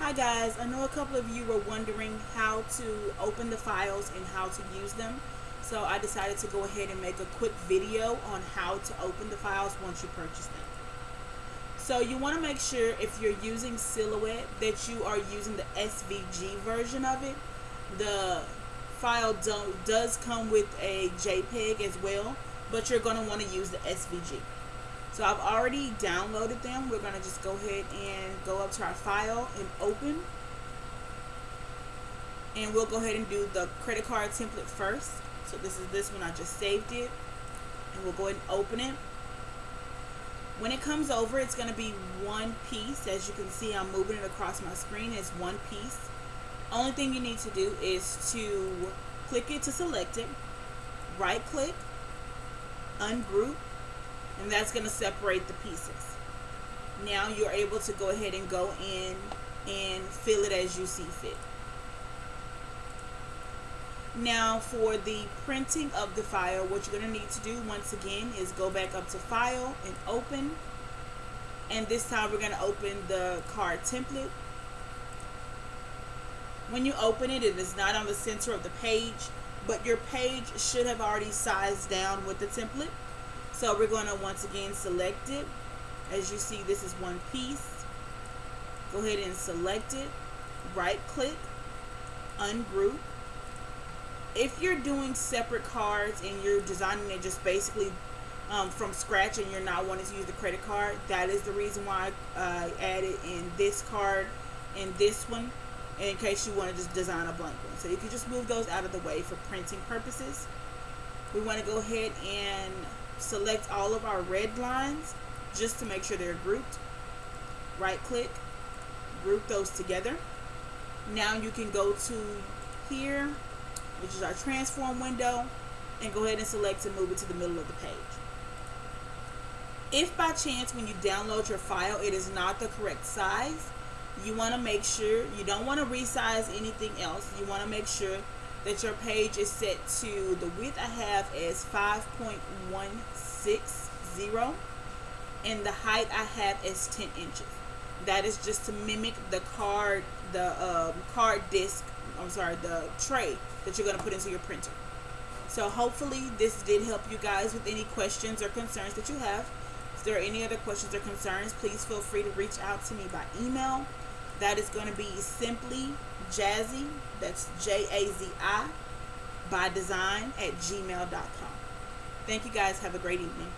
Hi guys, I know a couple of you were wondering how to open the files and how to use them. So I decided to go ahead and make a quick video on how to open the files once you purchase them. So you want to make sure if you're using Silhouette that you are using the SVG version of it. The file does come with a JPEG as well, but you're going to want to use the SVG. So I've already downloaded them. We're going to just go ahead and go up to our file and open. And we'll go ahead and do the credit card template first. So this is this one. I just saved it. And we'll go ahead and open it. When it comes over, it's going to be one piece. As you can see, I'm moving it across my screen. It's one piece. Only thing you need to do is to click it to select it. Right click. Ungroup. And that's going to separate the pieces. Now you're able to go ahead and go in and fill it as you see fit. Now for the printing of the file, what you're going to need to do once again is go back up to File and Open. And this time we're going to open the card template. When you open it, it is not on the center of the page, but your page should have already sized down with the template. So we're going to once again select it. As you see, this is one piece. Go ahead and select it. Right click. Ungroup. If you're doing separate cards and you're designing it just basically from scratch and you're not wanting to use the credit card, that is the reason why I added in this card and this one, in case you want to just design a blank one. So you can just move those out of the way for printing purposes. We want to go ahead and select all of our red lines just to make sure they're grouped. Right click, group those together. Now you can go to here, which is our transform window, and go ahead and select and move it to the middle of the page. If by chance when you download your file it is not the correct size, you want to make sure, you don't want to resize anything else. You want to make sure that your page is set to the width I have as 5.160 and the height I have as 10 inches. That is just to mimic the card, the tray that you're going to put into your printer. So hopefully this did help you guys with any questions or concerns that you have. If there are any other questions or concerns, please feel free to reach out to me by email. That is going to be simply Jazzy, that's JAZI, by design @gmail.com. Thank you guys. Have a great evening.